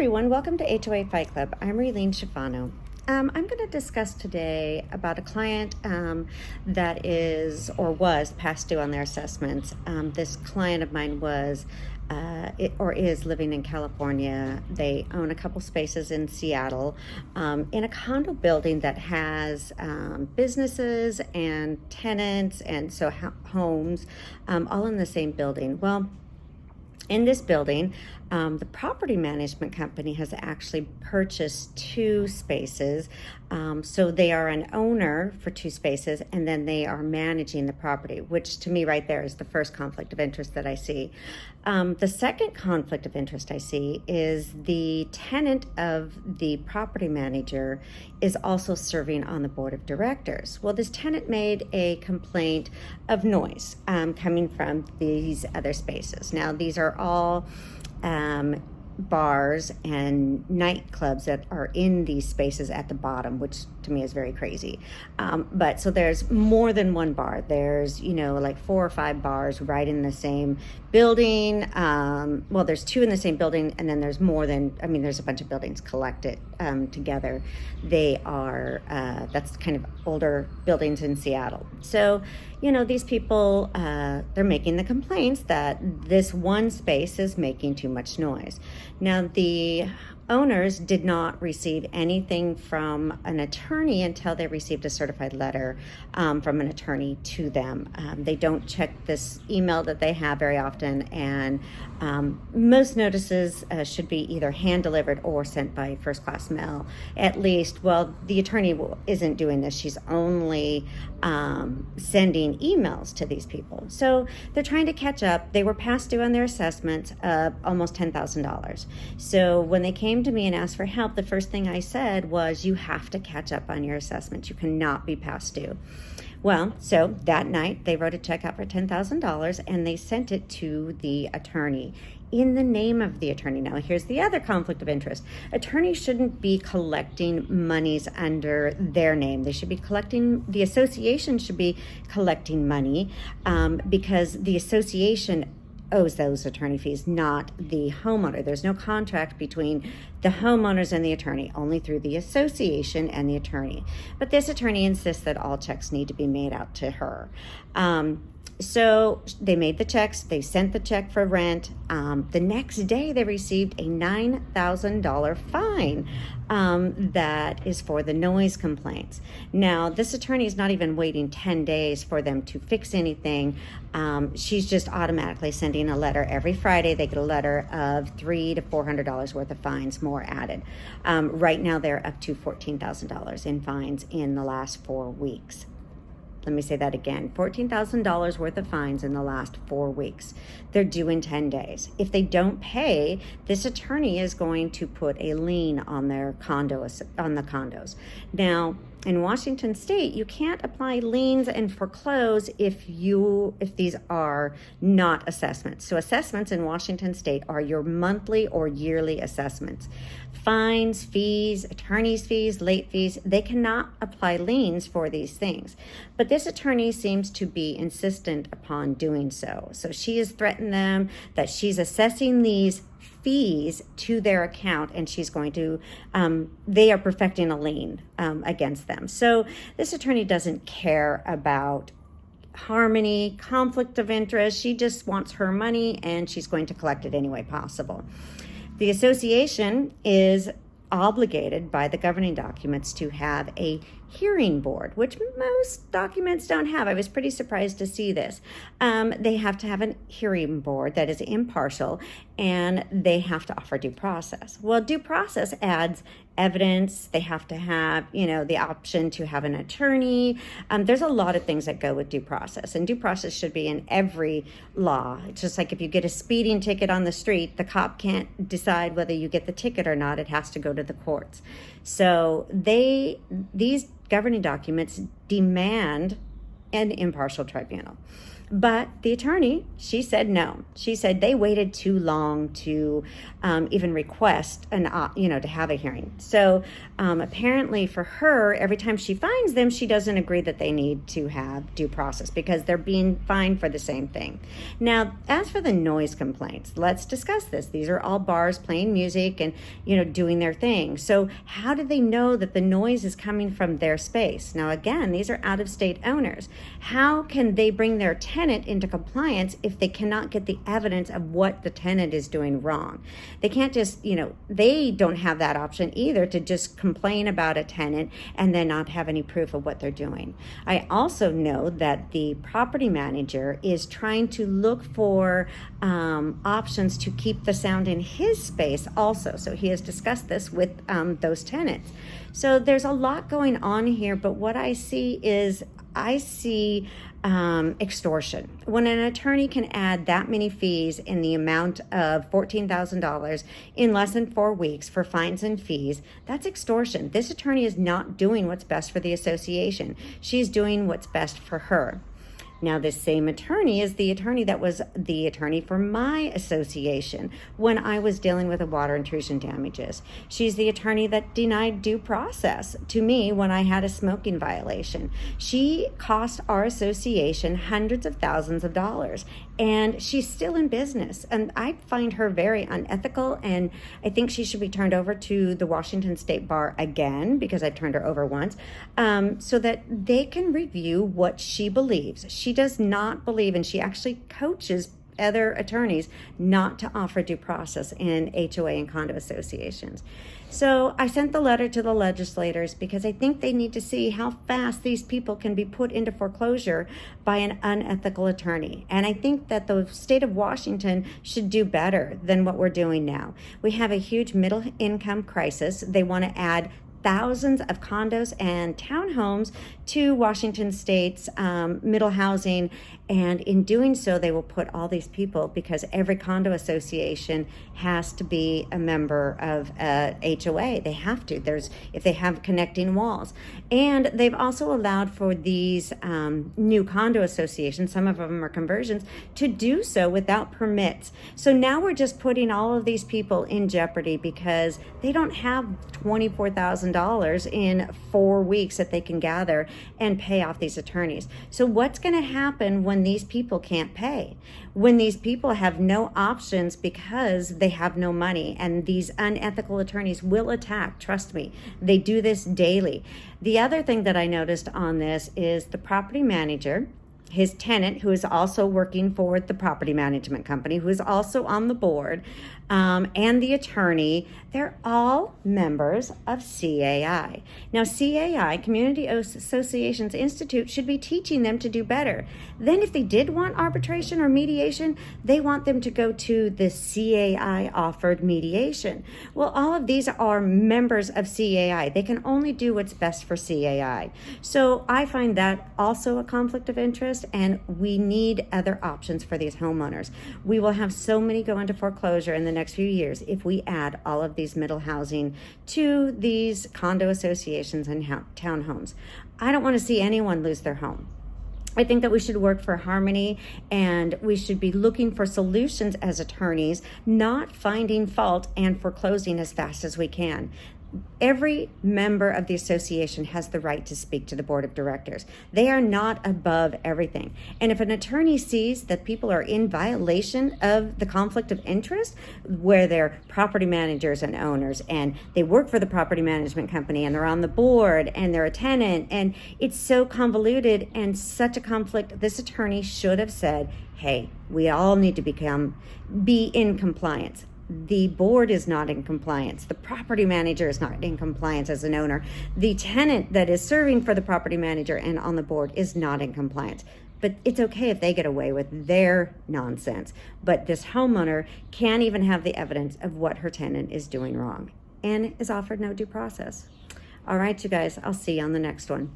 everyone, welcome to HOA Fight Club. I'm Lien. I'm going to discuss today about a client that is or was past due on their assessments. This client of mine was is living in California. They own a couple spaces in Seattle in a condo building that has businesses and tenants and so homes all in the same building. Well, in this building, the property management company has actually purchased two spaces. So they are an owner for two spaces, and then they are managing the property, which to me right there is the first conflict of interest that I see. The second conflict of interest I see is the tenant of the property manager is also serving on the board of directors. Well, this tenant made a complaint of noise coming from these other spaces. Now, these are all bars and nightclubs that are in these spaces at the bottom, which to me is very crazy. But so there's more than one bar. There's, like 4 or 5 bars right in the same building. Well, there's 2 in the same building, and then there's there's a bunch of buildings collected together. They are, that's kind of older buildings in Seattle. So, these people, they're making the complaints that this one space is making too much noise. Now, the owners did not receive anything from an attorney until they received a certified letter from an attorney to them. They don't check this email that they have very often, and most notices should be either hand delivered or sent by first class mail at least. Well, the attorney isn't doing this. She's only sending emails to these people. So they're trying to catch up. They were past due on their assessments of almost $10,000. So when they came to me and asked for help, the first thing I said was, you have to catch up on your assessments. You cannot be past due. Well, so that night they wrote a check out for $10,000 and they sent it to the attorney in the name of the attorney. Now, here's the other conflict of interest. Attorneys shouldn't be collecting monies under their name. They should be the association should be collecting money because the association owes those attorney fees, not the homeowner. There's no contract between the homeowners and the attorney, only through the association and the attorney. But this attorney insists that all checks need to be made out to her. So they made the checks, they sent the check for rent. The next day they received a $9,000 fine that is for the noise complaints. Now, this attorney is not even waiting 10 days for them to fix anything. She's just automatically sending a letter every Friday. They get a letter of $300 to $400 worth of fines, more added. Right now they're up to $14,000 in fines in the last 4 weeks. Let me say that again, $14,000 worth of fines in the last 4 weeks. They're due in 10 days. If they don't pay, this attorney is going to put a lien on their condos. Now, in Washington State, you can't apply liens and foreclose if these are not assessments. So assessments in Washington State are your monthly or yearly assessments. Fines, fees, attorney's fees, late fees, they cannot apply liens for these things. But this attorney seems to be insistent upon doing so. So she has threatened them that she's assessing these fees to their account, and she's going to, they are perfecting a lien against them. So this attorney doesn't care about harmony, conflict of interest. She just wants her money, and she's going to collect it any way possible. The association is obligated by the governing documents to have a hearing board, which most documents don't have. I was pretty surprised to see this. They have to have a hearing board that is impartial, and they have to offer due process. Well, due process adds evidence. They have to have, the option to have an attorney. There's a lot of things that go with due process, and due process should be in every law. It's just like if you get a speeding ticket on the street, the cop can't decide whether you get the ticket or not. It has to go to the courts. So these governing documents demand an impartial tribunal. But the attorney, she said no. She said they waited too long to even request to have a hearing. So apparently for her, every time she finds them, she doesn't agree that they need to have due process because they're being fined for the same thing. Now, as for the noise complaints, let's discuss this. These are all bars playing music and, doing their thing. So how do they know that the noise is coming from their space? Now, again, these are out-of-state owners. How can they bring their tenant into compliance if they cannot get the evidence of what the tenant is doing wrong? They can't just, they don't have that option either to just complain about a tenant and then not have any proof of what they're doing. I also know that the property manager is trying to look for options to keep the sound in his space also. So he has discussed this with those tenants. So there's a lot going on here, but what I see is extortion. When an attorney can add that many fees in the amount of $14,000 in less than 4 weeks for fines and fees, that's extortion. This attorney is not doing what's best for the association. She's doing what's best for her. Now, this same attorney is the attorney that was the attorney for my association when I was dealing with the water intrusion damages. She's the attorney that denied due process to me when I had a smoking violation. She cost our association hundreds of thousands of dollars, and she's still in business. And I find her very unethical, and I think she should be turned over to the Washington State Bar again, because I turned her over once, so that they can review what she believes. She does not believe, and she actually coaches other attorneys not to offer due process in HOA and condo associations. So I sent the letter to the legislators because I think they need to see how fast these people can be put into foreclosure by an unethical attorney. And I think that the state of Washington should do better than what we're doing now. We have a huge middle income crisis. They want to add thousands of condos and townhomes to Washington State's middle housing. And in doing so, they will put all these people, because every condo association has to be a member of HOA. They have to. If they have connecting walls. And they've also allowed for these new condo associations, some of them are conversions, to do so without permits. So now we're just putting all of these people in jeopardy because they don't have $24,000 in 4 weeks that they can gather and pay off these attorneys. So what's going to happen when these people can't pay? When these people have no options because they have no money, and these unethical attorneys will attack. Trust me, they do this daily. The other thing that I noticed on this is the property manager, his tenant, who is also working for the property management company, who is also on the board, and the attorney, they're all members of CAI. Now, CAI, Community Associations Institute, should be teaching them to do better. Then if they did want arbitration or mediation, they want them to go to the CAI offered mediation. Well, all of these are members of CAI. They can only do what's best for CAI. So I find that also a conflict of interest, and we need other options for these homeowners. We will have so many go into foreclosure in the next few years if we add all of these middle housing to these condo associations and townhomes. I don't want to see anyone lose their home. I think that we should work for harmony, and we should be looking for solutions as attorneys, not finding fault and foreclosing as fast as we can. Every member of the association has the right to speak to the board of directors. They are not above everything. And if an attorney sees that people are in violation of the conflict of interest, where they're property managers and owners, and they work for the property management company, and they're on the board, and they're a tenant, and it's so convoluted and such a conflict, this attorney should have said, hey, we all need to be in compliance. The board is not in compliance. The property manager is not in compliance as an owner. The tenant that is serving for the property manager and on the board is not in compliance. But it's okay if they get away with their nonsense. But this homeowner can't even have the evidence of what her tenant is doing wrong and is offered no due process. All right, you guys, I'll see you on the next one.